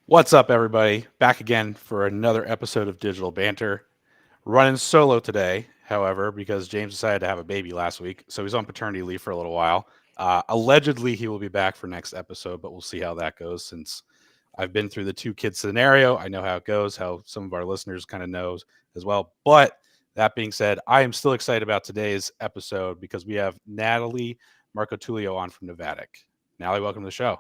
What's up, everybody? Back again for another episode of Digital Banter. Running solo today, however, because James decided to have a baby last week, so he's on paternity leave for a little while. Allegedly, he will be back for next episode, but we'll see how that goes. Since I've been through the two kids scenario, I know how it goes, how some of our listeners kind of knows as well. But that being said, I am still excited about today's episode because we have Natalie Marcotullio on from Nevada. Natalie, welcome to the show.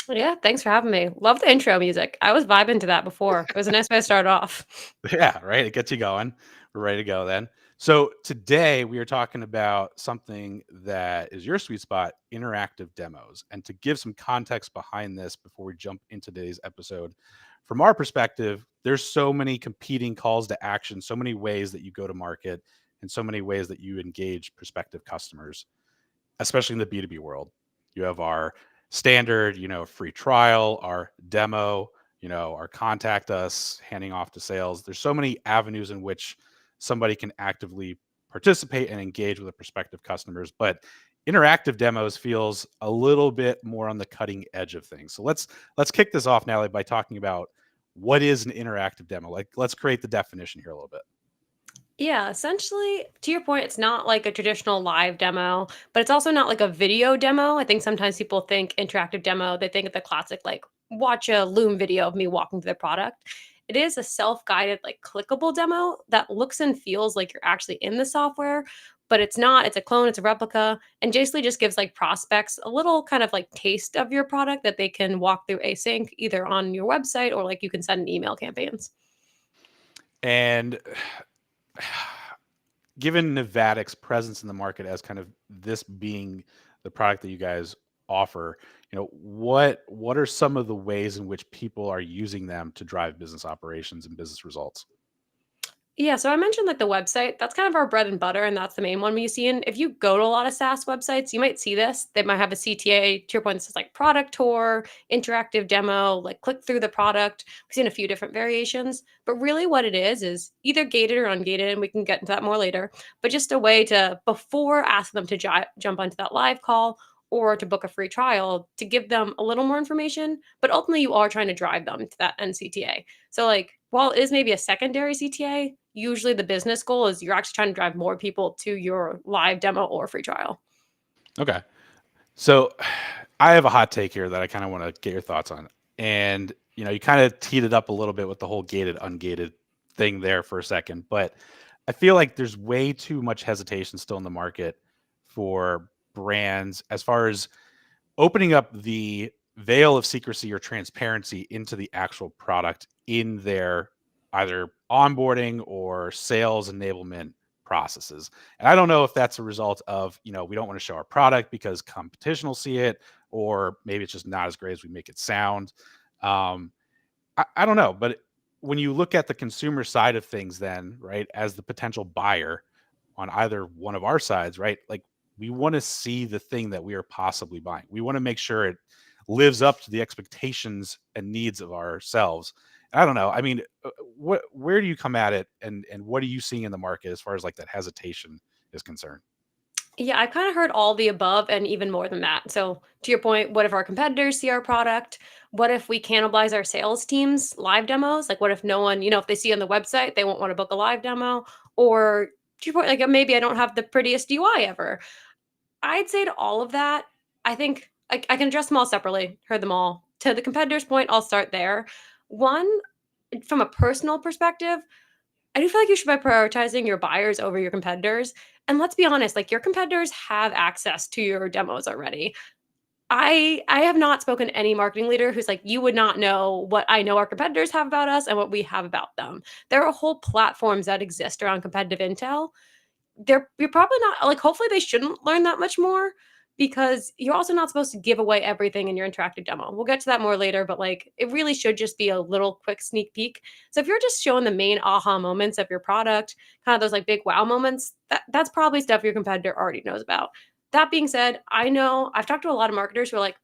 Yeah, thanks for having me. Love the intro music. I was vibing to that before. It was a nice way to start off. Yeah, right. It gets you going. We're ready to go then. So today we are talking about something that is your sweet spot, interactive demos. And to give some context behind this before we jump into today's episode, from our perspective, there's so many competing calls to action, so many ways that you go to market, and so many ways that you engage prospective customers, especially in the B2B world. You have our standard, free trial, our demo, our contact us, handing off to sales. There's so many avenues in which somebody can actively participate and engage with the prospective customers, but interactive demos feels a little bit more on the cutting edge of things. So let's kick this off, Natalie, by talking about what is an interactive demo. Like, let's create the definition here a little bit. Yeah, essentially, to your point, it's not like a traditional live demo, but it's also not like a video demo. I think sometimes people think interactive demo, they think of the classic, like, watch a Loom video of me walking through the product. It is a self guided, like, clickable demo that looks and feels like you're actually in the software, but it's not. It's a clone, it's a replica, and basically just gives like prospects a little kind of like taste of your product that they can walk through async either on your website or like you can send email campaigns. And given Nevadic's presence in the market as kind of this being the product that you guys offer, what are some of the ways in which people are using them to drive business operations and business results? Yeah, so I mentioned like the website. That's kind of our bread and butter, and that's the main one we see. And if you go to a lot of SaaS websites, you might see this. They might have a CTA, to your point, this is like product tour, interactive demo, like click through the product. We've seen a few different variations, but really what it is either gated or ungated, and we can get into that more later, but just a way to, before asking them to jump onto that live call or to book a free trial, to give them a little more information, but ultimately you are trying to drive them to that end CTA. So like while it is maybe a secondary CTA, usually the business goal is you're actually trying to drive more people to your live demo or free trial. Okay. So I have a hot take here that I kind of want to get your thoughts on. And, you kind of teed it up a little bit with the whole gated, ungated thing there for a second. But I feel like there's way too much hesitation still in the market for brands as far as opening up the veil of secrecy or transparency into the actual product in their either onboarding or sales enablement processes. And I don't know if that's a result of, we don't want to show our product because competition will see it, or maybe it's just not as great as we make it sound. Um, I don't know. But when you look at the consumer side of things, then, right, as the potential buyer on either one of our sides, right, like we want to see the thing that we are possibly buying. We want to make sure it lives up to the expectations and needs of ourselves. I don't know. I mean, where do you come at it, and what are you seeing in the market as far as like that hesitation is concerned? Yeah, I kind of heard all the above and even more than that. So, to your point, what if our competitors see our product? What if we cannibalize our sales teams live demos? Like, what if no one, if they see on the website, they won't want to book a live demo? Or to your point, like maybe I don't have the prettiest UI ever. I'd say to all of that, I think I can address them all separately, heard them all. To the competitor's point, I'll start there. One, from a personal perspective, I do feel like you should be prioritizing your buyers over your competitors. And let's be honest, like your competitors have access to your demos already. I have not spoken to any marketing leader who's like, you would not know what I know our competitors have about us and what we have about them. There are whole platforms that exist around competitive intel. You're probably not like hopefully they shouldn't learn that much more because you're also not supposed to give away everything in your interactive demo. We'll get to that more later, but like it really should just be a little quick sneak peek. So if you're just showing the main aha moments of your product, kind of those like big wow moments, that's probably stuff your competitor already knows about. That being said, I know I've talked to a lot of marketers who are like,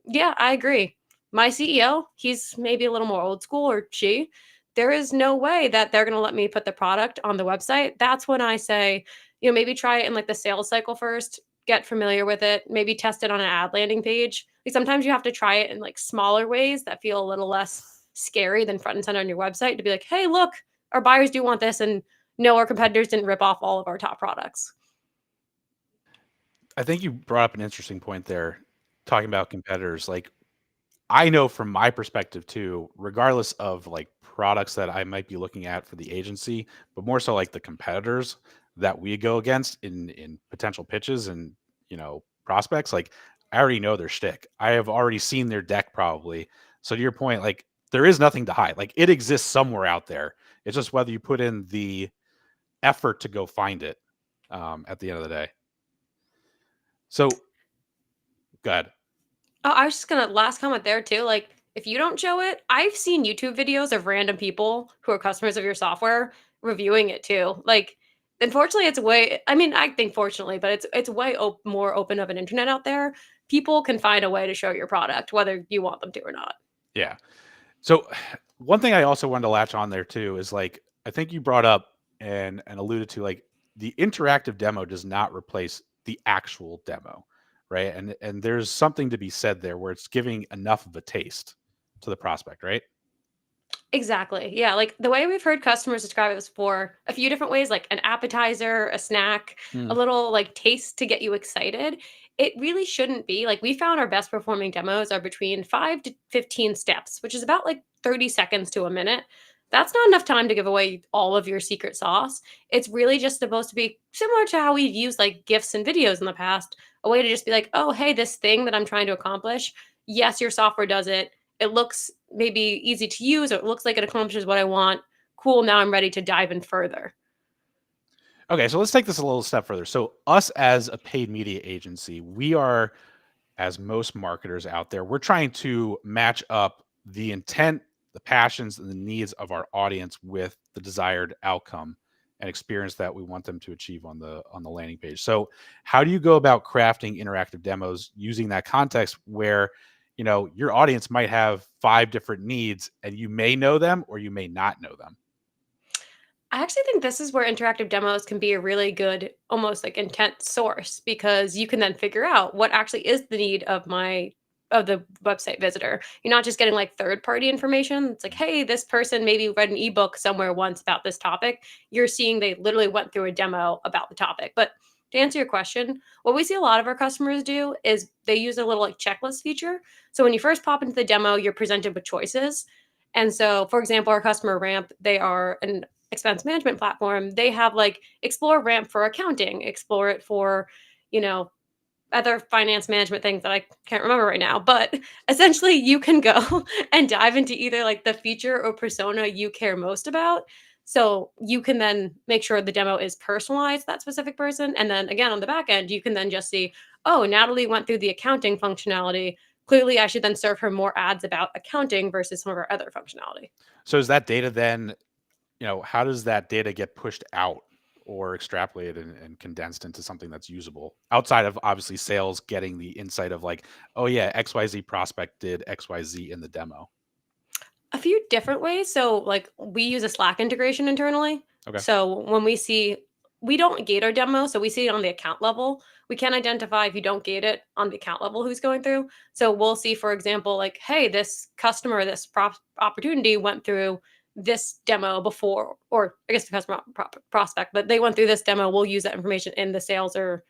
yeah, I agree. My CEO, he's maybe a little more old school or she. There is no way that they're going to let me put the product on the website. That's when I say, maybe try it in like the sales cycle first, get familiar with it, maybe test it on an ad landing page. Like sometimes you have to try it in like smaller ways that feel a little less scary than front and center on your website to be like, hey, look, our buyers do want this, and no, our competitors didn't rip off all of our top products. I think you brought up an interesting point there, talking about competitors. Like, I know from my perspective too, regardless of like products that I might be looking at for the agency, but more so like the competitors that we go against in potential pitches and prospects, like I already know their shtick. I have already seen their deck probably. So to your point, like there is nothing to hide. Like it exists somewhere out there. It's just whether you put in the effort to go find it at the end of the day. So good. Oh, I was just gonna last comment there too. Like, if you don't show it, I've seen YouTube videos of random people who are customers of your software reviewing it too. Like, unfortunately, it's way. I mean, I think fortunately, but it's way more open of an internet out there. People can find a way to show your product, whether you want them to or not. Yeah. So one thing I also wanted to latch on there too is like I think you brought up and alluded to like the interactive demo does not replace the actual demo, right? And there's something to be said there where it's giving enough of a taste to the prospect, right? Exactly. Yeah, like, the way we've heard customers describe it was for a few different ways, like an appetizer, a snack, a Mm. little, like, taste to get you excited. It really shouldn't be like, we found our best performing demos are between 5 to 15 steps, which is about, like, 30 seconds to a minute. That's not enough time to give away all of your secret sauce. It's really just supposed to be similar to how we've used, like, GIFs and videos in the past, a way to just be like, "Oh, hey, this thing that I'm trying to accomplish, yes, your software does it. It looks maybe easy to use, or it looks like it accomplishes what I want. Cool, now I'm ready to dive in further." Okay, so let's take this a little step further. So us as a paid media agency, we are as most marketers out there, we're trying to match up the intent, the passions, and the needs of our audience with the desired outcome and experience that we want them to achieve on the landing page. So, how do you go about crafting interactive demos using that context where your audience might have five different needs and you may know them or you may not know them? I actually think this is where interactive demos can be a really good, almost like intent source, because you can then figure out what actually is the need of the website visitor. You're not just getting like third party information. It's like, hey, this person maybe read an ebook somewhere once about this topic. You're seeing they literally went through a demo about the topic. But to answer your question, what we see a lot of our customers do is they use a little like checklist feature. So when you first pop into the demo, you're presented with choices. And so, for example, our customer Ramp, they are an expense management platform. They have like explore Ramp for accounting, explore it for, you know, other finance management things that I can't remember right now. But essentially, you can go and dive into either like the feature or persona you care most about. So you can then make sure the demo is personalized to that specific person. And then again, on the back end, you can then just see, oh, Natalie went through the accounting functionality. Clearly, I should then serve her more ads about accounting versus some of our other functionality. So, is that data then how does that data get pushed out or extrapolated and condensed into something that's usable outside of obviously sales getting the insight of like, oh yeah, XYZ prospect did XYZ in the demo? A few different ways. So, like, we use a Slack integration internally. Okay. So, when we don't gate our demo. So, we see it on the account level. We can identify if you don't gate it on the account level who's going through. So, we'll see, for example, like, hey, this customer, this opportunity went through this demo before, or I guess the customer prospect, but they went through this demo. We'll use that information in the sales or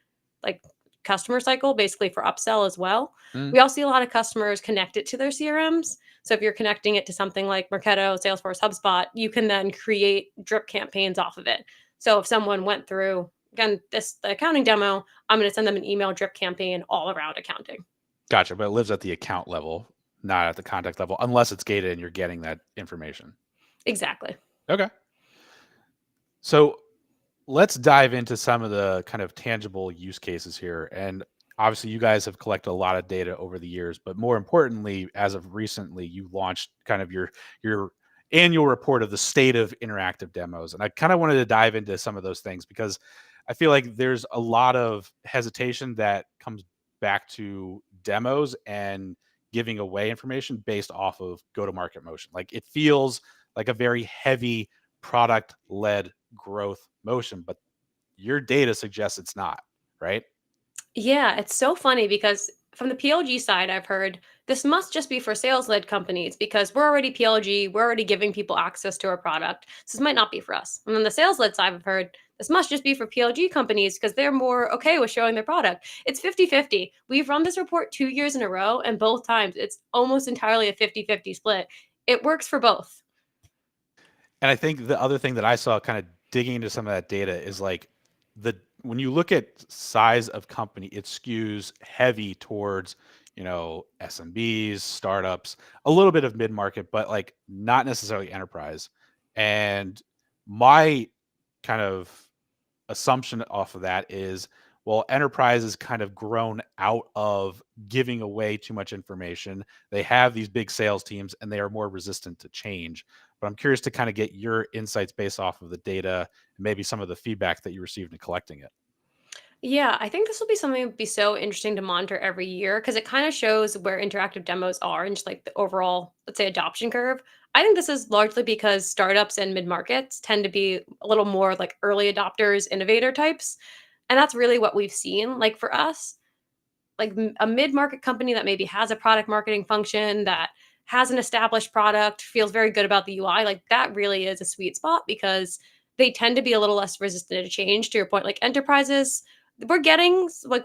like customer cycle, basically for upsell as well. Mm. We also see a lot of customers connect it to their CRMs. So if you're connecting it to something like Marketo, Salesforce, HubSpot, you can then create drip campaigns off of it. So if someone went through again the accounting demo, I'm going to send them an email drip campaign all around accounting. Gotcha. But it lives at the account level, not at the contact level, unless it's gated and you're getting that information. Exactly. Okay. So let's dive into some of the kind of tangible use cases here. And obviously, you guys have collected a lot of data over the years, but more importantly, as of recently, you launched kind of your annual report of the state of interactive demos. And I kind of wanted to dive into some of those things because I feel like there's a lot of hesitation that comes back to demos and giving away information based off of go to market motion. Like it feels like a very heavy product led growth motion, but your data suggests it's not, right? Yeah, it's so funny because from the PLG side, I've heard this must just be for sales-led companies because we're already PLG, we're already giving people access to our product. So this might not be for us. And then the sales-led side, I've heard this must just be for PLG companies because they're more okay with showing their product. It's 50-50. We've run this report 2 years in a row, and both times it's almost entirely a 50-50 split. It works for both. And I think the other thing that I saw kind of digging into some of that data is like the when you look at size of company, it skews heavy towards, SMBs, startups, a little bit of mid-market, but like not necessarily enterprise. And my kind of assumption off of that is, well, enterprise has kind of grown out of giving away too much information. They have these big sales teams and they are more resistant to change. But I'm curious to kind of get your insights based off of the data and maybe some of the feedback that you received in collecting it. Yeah, I think this will be something that would be so interesting to monitor every year because it kind of shows where interactive demos are and just like the overall, let's say, adoption curve. I think this is largely because startups and mid markets tend to be a little more like early adopters, innovator types. And that's really what we've seen. Like for us, like a mid market company that maybe has a product marketing function that has an established product, feels very good about the UI, like that really is a sweet spot because they tend to be a little less resistant to change. To your point, like enterprises, we're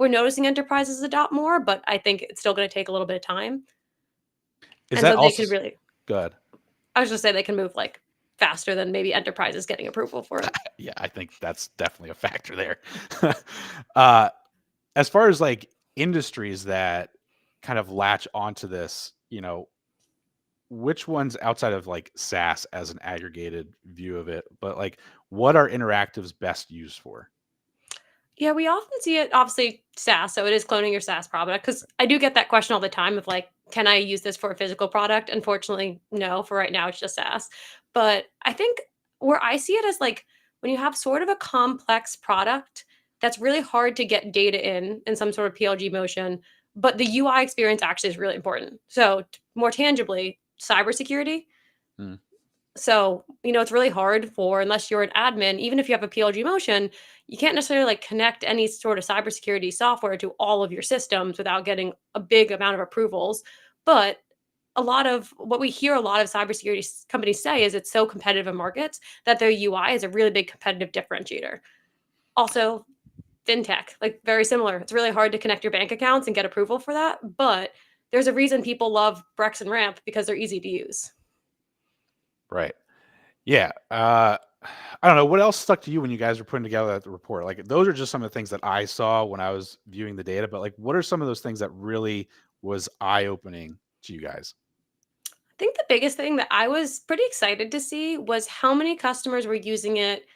noticing enterprises adopt more, but I think it's still going to take a little bit of time. Is And that so they also could really, good? I was just say they can move like faster than maybe enterprises getting approval for it. Yeah, I think that's definitely a factor there. uh, as far as like industries that kind of latch onto this, which ones outside of like SaaS as an aggregated view of it, but like what are interactives best used for? Yeah, we often see it obviously SaaS, so it is cloning your SaaS product because I do get that question all the time of like, can I use this for a physical product? Unfortunately, no, for right now it's just SaaS. But I think where I see it as like when you have sort of a complex product that's really hard to get data in some sort of PLG motion, but the UI experience actually is really important. So more tangibly, cybersecurity. Hmm. So, it's really hard for unless you're an admin, even if you have a PLG motion, you can't necessarily like connect any sort of cybersecurity software to all of your systems without getting a big amount of approvals. But a lot of what we hear a lot of cybersecurity companies say is it's so competitive in markets that their UI is a really big competitive differentiator. Also, fintech, like very similar. It's really hard to connect your bank accounts and get approval for that, but there's a reason people love Brex and Ramp because they're easy to use. Right. Yeah. I don't know what else stuck to you when you guys were putting together that report. Like those are just some of the things that I saw when I was viewing the data. But like, what are some of those things that really was eye opening to you guys? I think the biggest thing that I was pretty excited to see was how many customers were using it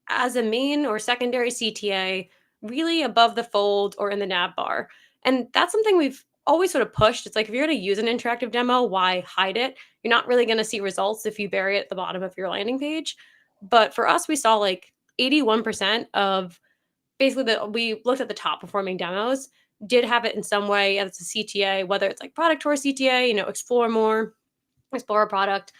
as a main or secondary CTA, really above the fold or in the nav bar. And that's something we've always sort of pushed. It's like if you're going to use an interactive demo, why hide it? You're not really going to see results if you bury it at the bottom of your landing page. But for us, we saw like 81% of basically we looked at the top performing demos did have it in some way as a CTA, whether it's like product tour CTA, explore more, explore a product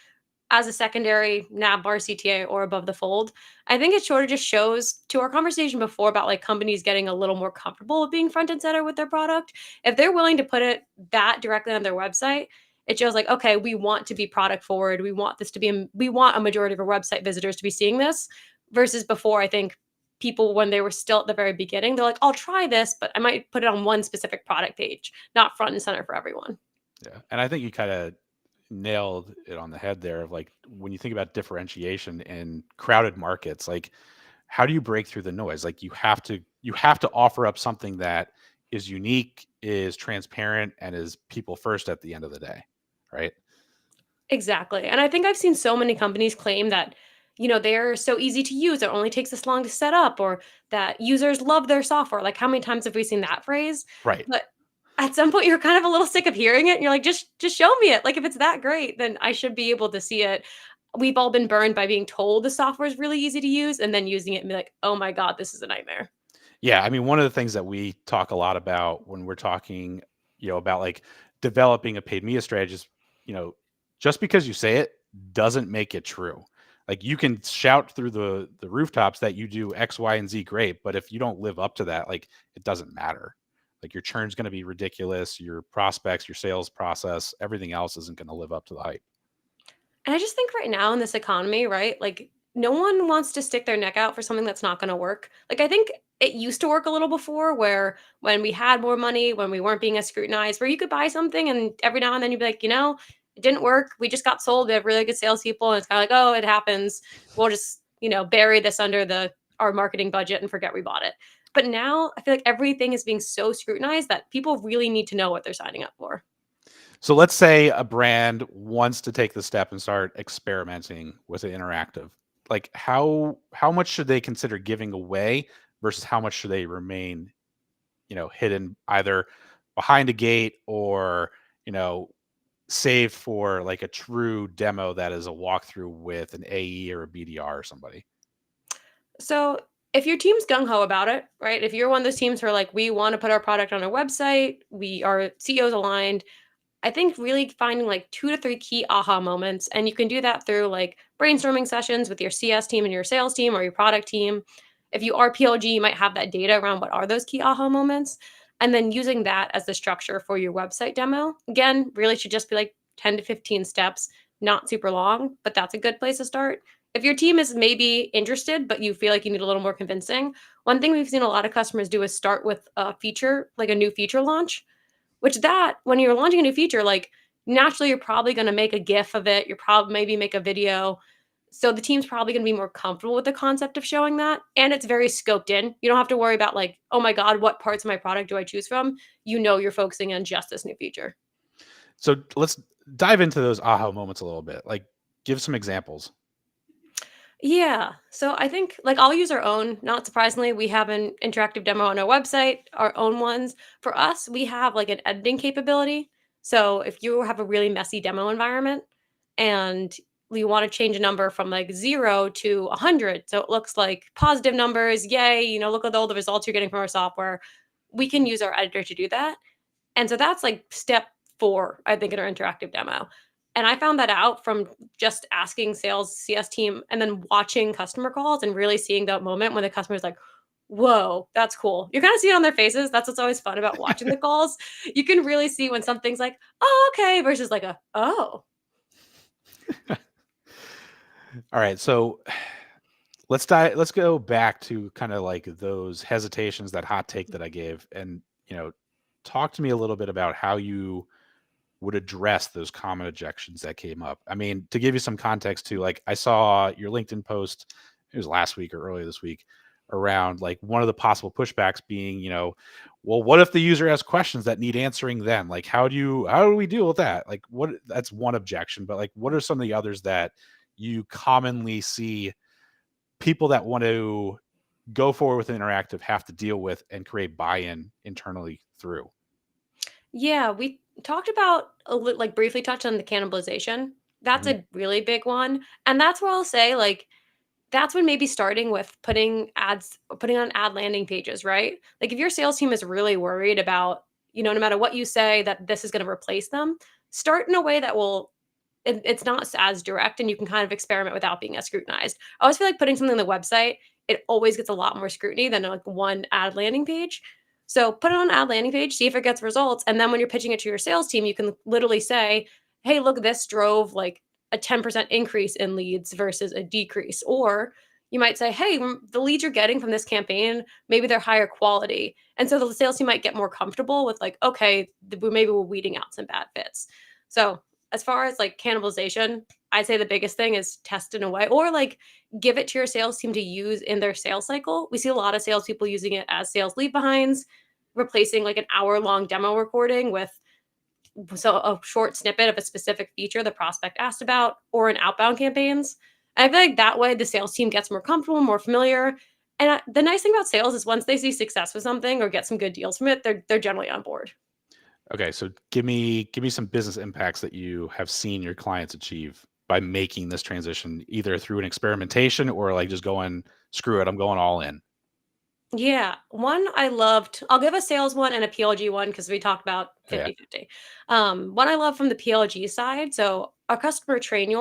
as a secondary nav bar CTA or above the fold. I think it sort of just shows to our conversation before about like companies getting a little more comfortable with being front and center with their product. If they're willing to put it that directly on their website, it shows like, okay, we want to be product forward. We want this to be, we want a majority of our website visitors to be seeing this versus before, I think people, when they were still at the very beginning, they're like, I'll try this, but I might put it on one specific product page, not front and center for everyone. Yeah. And I think you kind of nailed it on the head there of like when you think about differentiation in crowded markets, like how do you break through the noise? Like you have to offer up something that is unique, is transparent, and is people first at the end of the day. Right. Exactly. And I think I've seen so many companies claim that, they're so easy to use, it only takes this long to set up, or that users love their software. Like, how many times have we seen that phrase? Right. But at some point, you're kind of a little sick of hearing it. And you're like, just show me it. Like, if it's that great, then I should be able to see it. We've all been burned by being told the software is really easy to use and then using it and be like, oh my God, this is a nightmare. Yeah, I mean, one of the things that we talk a lot about when we're talking, about like developing a paid media strategy is, you know, just because you say it doesn't make it true. Like you can shout through the rooftops that you do X, Y, and Z great, but if you don't live up to that, like it doesn't matter. Like your churn's going to be ridiculous. Your prospects, your sales process, everything else isn't going to live up to the hype. And I just think right now in this economy, right? Like no one wants to stick their neck out for something that's not going to work. Like I think it used to work a little before where when we had more money, when we weren't being as scrutinized, where you could buy something and every now and then you'd be like, it didn't work. We just got sold. We have really good salespeople. And it's kind of like, oh, it happens. We'll just, bury this under our marketing budget and forget we bought it. But now I feel like everything is being so scrutinized that people really need to know what they're signing up for. So let's say a brand wants to take the step and start experimenting with an interactive. Like how much should they consider giving away versus how much should they remain, hidden either behind a gate or, saved for like a true demo that is a walkthrough with an AE or a BDR or somebody? So if your team's gung ho about it, right? If you're one of those teams who are like, we want to put our product on our website, we are CEOs aligned, I think really finding like 2 to 3 key aha moments, and you can do that through like brainstorming sessions with your CS team and your sales team or your product team. If you are PLG, you might have that data around what are those key aha moments, and then using that as the structure for your website demo. Again, really should just be like 10 to 15 steps, not super long, but that's a good place to start. If your team is maybe interested, but you feel like you need a little more convincing, one thing we've seen a lot of customers do is start with a feature, like a new feature launch, which that when you're launching a new feature, like naturally you're probably going to make a GIF of it. You're probably maybe make a video. So the team's probably going to be more comfortable with the concept of showing that. And it's very scoped in. You don't have to worry about like, oh my God, what parts of my product do I choose from? You're focusing on just this new feature. So let's dive into those aha moments a little bit. Like give some examples. Yeah. So I think like I'll use our own, not surprisingly, we have an interactive demo on our website, our own ones. For us, we have like an editing capability. So if you have a really messy demo environment and we want to change a number from like 0 to 100, so it looks like positive numbers, yay, look at all the results you're getting from our software. We can use our editor to do that. And so that's like step 4, I think, in our interactive demo. And I found that out from just asking sales CS team and then watching customer calls and really seeing that moment when the customer's like, whoa, that's cool. You're kind of seeing it on their faces. That's what's always fun about watching the calls. You can really see when something's like, oh, okay, versus like oh. All right. So let's go back to kind of like those hesitations, that hot take that I gave, and talk to me a little bit about how you would address those common objections that came up. I mean, to give you some context too, like I saw your LinkedIn post, it was last week or earlier this week, around like one of the possible pushbacks being, well, what if the user has questions that need answering then? Like how do we deal with that? Like that's one objection, but like what are some of the others that you commonly see people that want to go forward with interactive have to deal with and create buy-in internally through? Yeah, we talked about like briefly touched on the cannibalization. That's Mhm. a really big one. And that's where I'll say like that's when maybe starting with putting on ad landing pages, right? Like if your sales team is really worried about, no matter what you say that this is going to replace them, start in a way that it's not as direct and you can kind of experiment without being as scrutinized. I always feel like putting something on the website, it always gets a lot more scrutiny than like one ad landing page. So put it on an ad landing page, see if it gets results. And then when you're pitching it to your sales team, you can literally say, hey, look, this drove like a 10% increase in leads versus a decrease. Or you might say, hey, the leads you're getting from this campaign, maybe they're higher quality. And so the sales team might get more comfortable with like, okay, maybe we're weeding out some bad fits. So as far as like cannibalization, I'd say the biggest thing is test in a way or like give it to your sales team to use in their sales cycle. We see a lot of salespeople using it as sales leave behinds, replacing like an hour-long demo recording with a short snippet of a specific feature the prospect asked about or in outbound campaigns. And I feel like that way the sales team gets more comfortable, more familiar. And the nice thing about sales is once they see success with something or get some good deals from it, they're generally on board. Okay, so give me some business impacts that you have seen your clients achieve by making this transition, either through an experimentation or like just going, screw it, I'm going all in. Yeah, one I loved. I'll give a sales one and a PLG one because we talked about Yeah. 50-50. One I love from the PLG side. So our customer training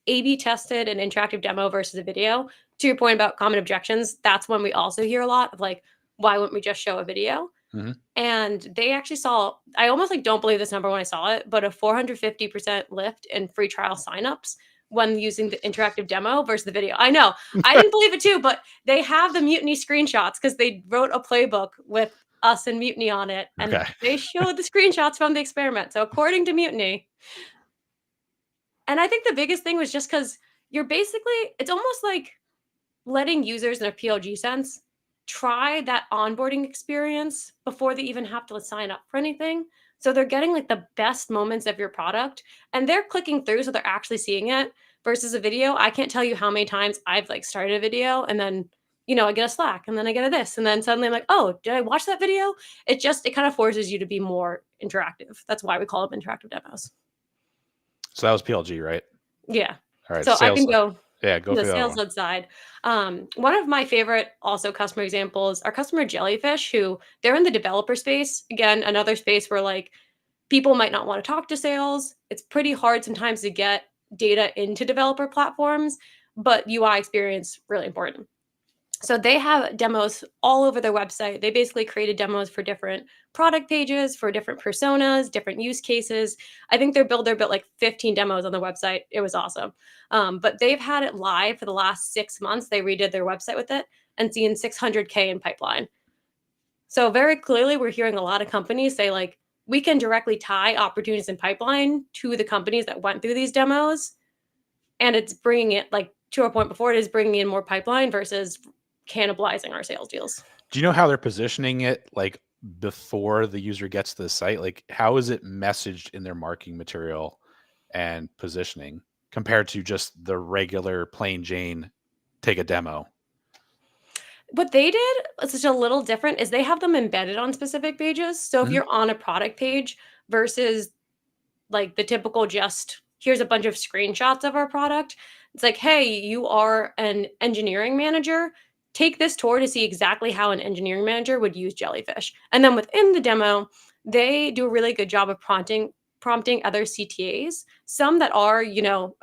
A/B tested an interactive demo versus a video. To your point about common objections, that's when we also hear a lot of like, why wouldn't we just show a video? Hmm. And they actually saw, I almost like don't believe this number when I saw it, but a 450% lift in free trial signups when using the interactive demo versus the video. I know. I didn't believe it too, but they have the Mutiny screenshots because they wrote a playbook with us and Mutiny on it, Okay. and they showed the screenshots from the experiment. So according to Mutiny, and I think the biggest thing was just because you're basically, it's almost like letting users in a PLG sense try that onboarding experience before they even have to sign up for anything. So they're getting like the best moments of your product and they're clicking through so they're actually seeing it versus a video. I can't tell you how many times I've like started a video and then I get a Slack and then I get a this and then suddenly I'm like, "Oh, did I watch that video?" It kind of forces you to be more interactive. That's why we call them interactive demos. So that was PLG, right? Yeah. All right. So I Sales. can go Yeah, go from the for the other sales one. led side. One of my favorite also customer examples are customer Jellyfish, who they're in the developer space. Again, another space where like people might not want to talk to sales. It's pretty hard sometimes to get data into developer platforms, but UI experience really important. So they have demos all over their website. They basically created demos for different product pages, for different personas, different use cases. I think their builder built like 15 demos on the website. It was awesome. But they've had it live for the last 6 months. They redid their website with it and seen 600K in pipeline. So very clearly, we're hearing a lot of companies say like, we can directly tie opportunities in pipeline to the companies that went through these demos, and it's bringing it like to our point before, it is bringing in more pipeline versus cannibalizing our sales deals. Do you know how they're positioning it, like before the user gets to the site? Like, how is it messaged in their marketing material and positioning compared to just the regular plain Jane take a demo? What they did is just a little different is they have them embedded on specific pages. So if Mhm. you're on a product page versus like the typical just here's a bunch of screenshots of our product. It's like, hey, you are an engineering manager. Take this tour to see exactly how an engineering manager would use Jellyfish. And then within the demo, they do a really good job of prompting other CTAs. Some that are,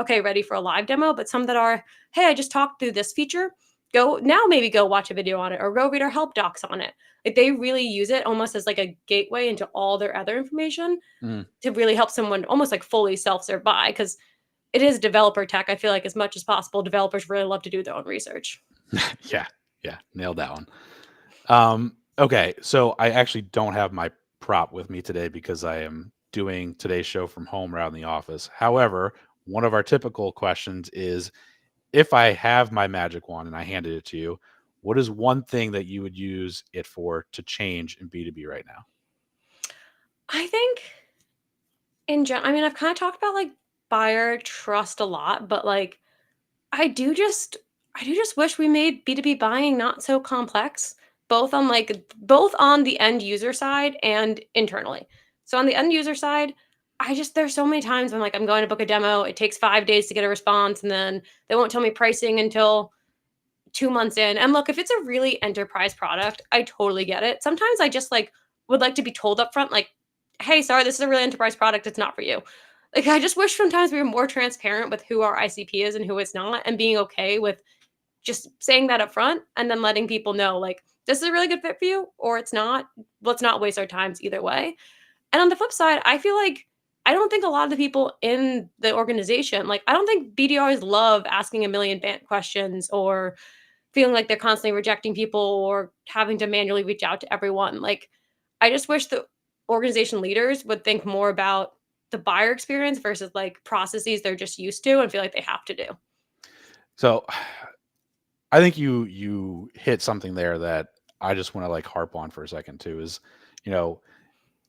okay, ready for a live demo, but some that are, hey, I just talked through this feature. Go now, maybe go watch a video on it or go read our help docs on it. Like they really use it almost as like a gateway into all their other information Mm. to really help someone almost like fully self-serve buy because it is developer tech. I feel like as much as possible, developers really love to do their own research. Yeah, yeah, nailed that one. Okay, so I actually don't have my prop with me today because I am doing today's show from home around the office. However, one of our typical questions is if I have my magic wand and I handed it to you, what is one thing that you would use it for to change in B2B right now? I think in general, I mean, I've kind of talked about like buyer trust a lot, but like I do just I do just wish we made B2B buying not so complex, both on the end user side and internally. So on the end user side, there's so many times when like I'm going to book a demo, it takes 5 days to get a response and then they won't tell me pricing until 2 months in. And look, if it's a really enterprise product, I totally get it. Sometimes I just like would like to be told up front, like, hey, sorry, this is a really enterprise product. It's not for you. Like, I just wish sometimes we were more transparent with who our ICP is and who it's not, and being okay with just saying that up front and then letting people know, like, this is a really good fit for you or it's not. Let's not waste our times either way. And on the flip side, I feel like I don't think a lot of the people in the organization, like, I don't think BDRs love asking a million questions or feeling like they're constantly rejecting people or having to manually reach out to everyone. Like, I just wish the organization leaders would think more about the buyer experience versus like processes they're just used to and feel like they have to do. So I think you hit something there that I just want to like harp on for a second too is, you know,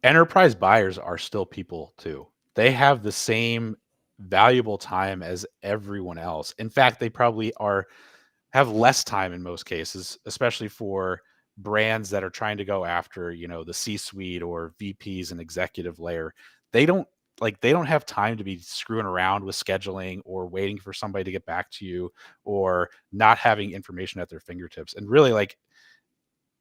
enterprise buyers are still people too. They have the same valuable time as everyone else. In fact, they probably have less time in most cases, especially for brands that are trying to go after, the C-suite or VPs and executive layer. They don't they don't have time to be screwing around with scheduling or waiting for somebody to get back to you or not having information at their fingertips. And really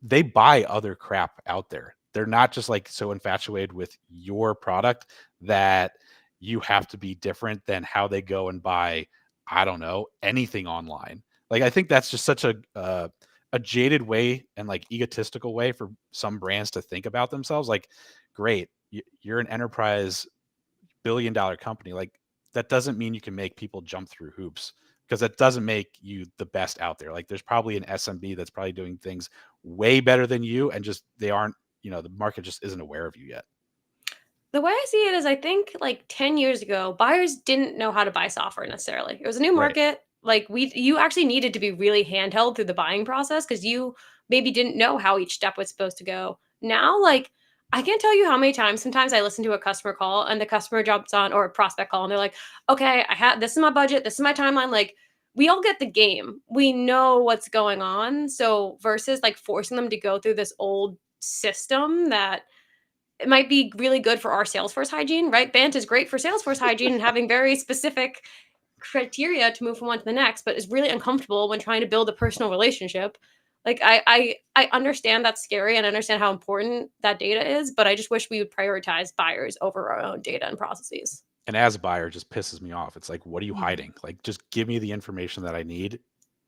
they buy other crap out there. They're not just like so infatuated with your product that you have to be different than how they go and buy, I don't know, anything online. Like I think that's just such a a jaded way and like egotistical way for some brands to think about themselves. Like, great, you're an enterprise billion-dollar company. Like, that doesn't mean you can make people jump through hoops, because that doesn't make you the best out there. Like, there's probably an SMB that's probably doing things way better than you, and just they aren't, the market just isn't aware of you yet. The way I see it is I think like 10 years ago, buyers didn't know how to buy software necessarily. It was a new Right. market. Like you actually needed to be really handheld through the buying process because you maybe didn't know how each step was supposed to go. Now, like I can't tell you how many times sometimes I listen to a customer call and the customer jumps on or a prospect call and they're like, okay, I have this is my budget, this is my timeline. Like we all get the game. We know what's going on. So versus like forcing them to go through this old system that it might be really good for our Salesforce hygiene, right? Bant is great for Salesforce hygiene and having very specific criteria to move from one to the next, but is really uncomfortable when trying to build a personal relationship. Like I understand that's scary and I understand how important that data is, but I just wish we would prioritize buyers over our own data and processes. And as a buyer, it just pisses me off. It's like, what are you Mhm. hiding? Like, just give me the information that I need.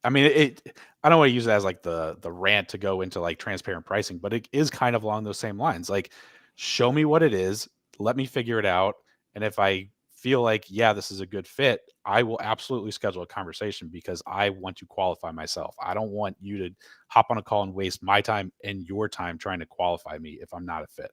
I mean, I don't want to use it as like the rant to go into like transparent pricing, but it is kind of along those same lines. Like, show me what it is, let me figure it out, and if I feel like, yeah, this is a good fit, I will absolutely schedule a conversation, because I want to qualify myself. I don't want you to hop on a call and waste my time and your time trying to qualify me if I'm not a fit.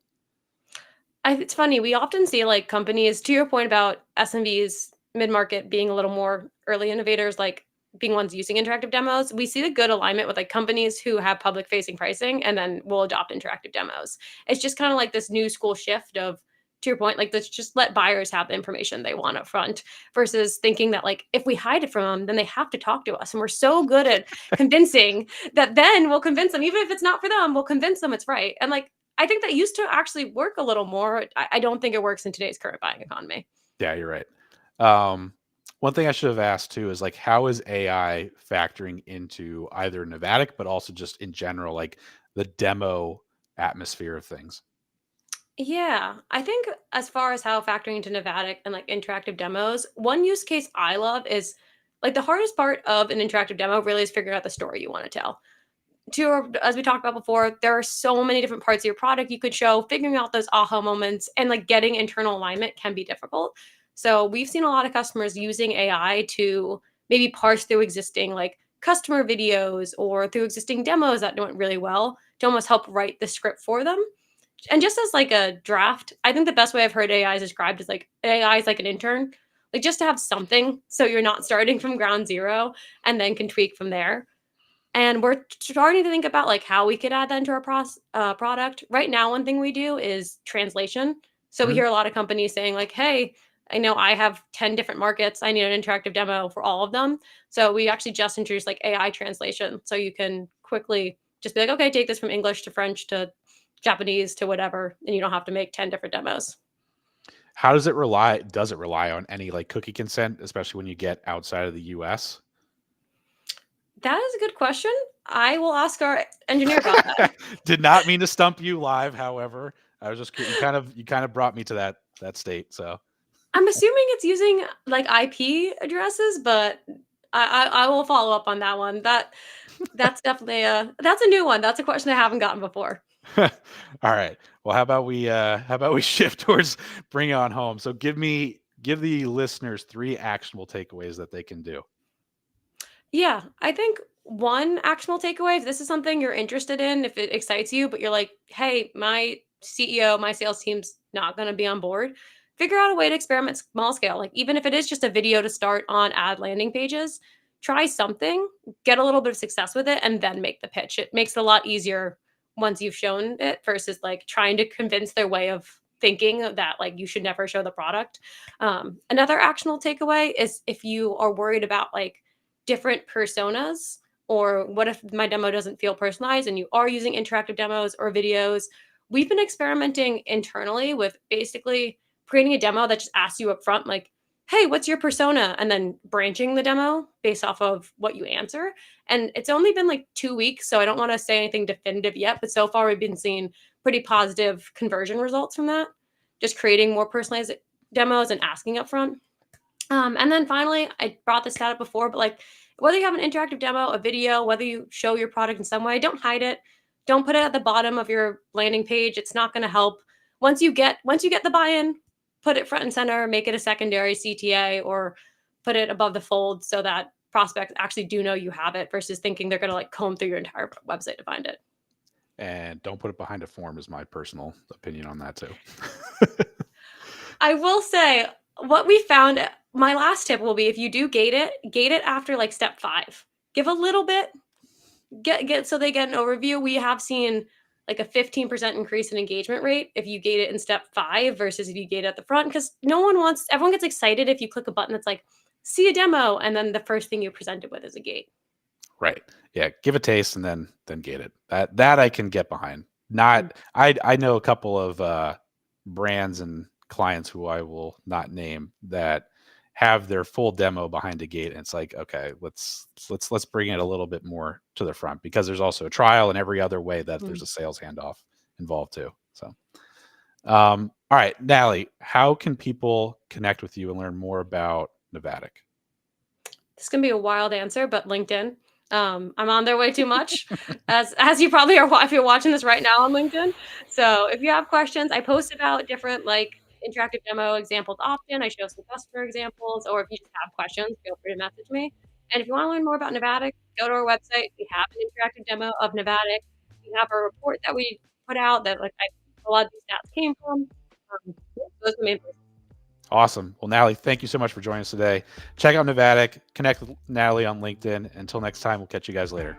It's funny. We often see like companies, to your point about SMBs, mid market being a little more early innovators, like being ones using interactive demos. We see the good alignment with like companies who have public facing pricing and then will adopt interactive demos. It's just kind of like this new school shift of, to your point, like let's just let buyers have the information they want up front versus thinking that like if we hide it from them, then they have to talk to us. And we're so good at convincing that then we'll convince them, even if it's not for them, we'll convince them it's right. And like I think that used to actually work a little more. I don't think it works in today's current buying economy. Yeah, you're right. Um, One thing I should have asked too is like, how is AI factoring into either Novatic, but also just in general, like the demo atmosphere of things? Yeah, I think as far as how factoring into Novatic and like interactive demos, one use case I love is like the hardest part of an interactive demo really is figuring out the story you want to tell. As we talked about before, there are so many different parts of your product you could show. Figuring out those aha moments and like getting internal alignment can be difficult. So we've seen a lot of customers using AI to maybe parse through existing like customer videos or through existing demos that went really well to almost help write the script for them. And just as like a draft, I think the best way I've heard AI is described is like AI is like an intern, like just to have something so you're not starting from ground zero and then can tweak from there. And we're starting to think about like how we could add that into our product. Right now, one thing we do is translation. So we Mhm. hear a lot of companies saying like, "Hey, I know I have 10 different markets. I need an interactive demo for all of them." So we actually just introduced like AI translation, so you can quickly just be like, "Okay, take this from English to French to Japanese to whatever," and you don't have to make 10 different demos. How does it rely? Does it rely on any like cookie consent, especially when you get outside of the US? That is a good question. I will ask our engineer about that. Did not mean to stump you live. However, I was just you kind of brought me to that state. So I'm assuming it's using like IP addresses, but I will follow up on that one. That's definitely that's a new one. That's a question I haven't gotten before. all right. Well, how about we shift towards bring it on home? So give the listeners three actionable takeaways that they can do. Yeah, I think one actionable takeaway, if this is something you're interested in, if it excites you, but you're like, hey, my CEO, my sales team's not going to be on board, figure out a way to experiment small scale. Like, even if it is just a video to start on ad landing pages, try something, get a little bit of success with it, and then make the pitch. It makes it a lot easier once you've shown it versus like trying to convince their way of thinking that like you should never show the product. Another actionable takeaway is if you are worried about like different personas or what if my demo doesn't feel personalized and you are using interactive demos or videos, we've been experimenting internally with basically creating a demo that just asks you up front like, hey, what's your persona, and then branching the demo based off of what you answer. And it's only been like 2 weeks, so I don't want to say anything definitive yet, but so far we've been seeing pretty positive conversion results from that, just creating more personalized demos and asking up front. And then finally, I brought this stat up before, but like whether you have an interactive demo, a video, whether you show your product in some way, don't hide it. Don't put it at the bottom of your landing page. It's not going to help. Once you get the buy-in, put it front and center, make it a secondary CTA or put it above the fold so that prospects actually do know you have it versus thinking they're going to like comb through your entire website to find it. And don't put it behind a form is my personal opinion on that too. I will say what we found, my last tip will be if you do gate it after like step 5. Give a little bit, get so they get an overview. We have seen like a 15% increase in engagement rate if you gate it in step 5 versus if you gate it at the front because everyone gets excited if you click a button that's like see a demo and then the first thing you present it with is a gate. Right. Yeah. Give a taste and then gate it. That I can get behind. Not I know a couple of brands and clients who I will not name that have their full demo behind a gate, and it's like, okay, let's bring it a little bit more to the front because there's also a trial and every other way that there's a sales handoff involved too. So all right, Natalie, how can people connect with you and learn more about Navatic? This is gonna be a wild answer, but LinkedIn. I'm on there way too much, as you probably are if you're watching this right now on LinkedIn. So if you have questions, I post about different like interactive demo examples often. I show some customer examples, or if you just have questions, feel free to message me. And if you want to learn more about Navatic, go to our website. We have an interactive demo of Navatic. We have a report that we put out that a lot of these stats came from. Those are the main places. Awesome. Well, Natalie, thank you so much for joining us today. Check out Navatic, connect with Natalie on LinkedIn. Until next time, we'll catch you guys later.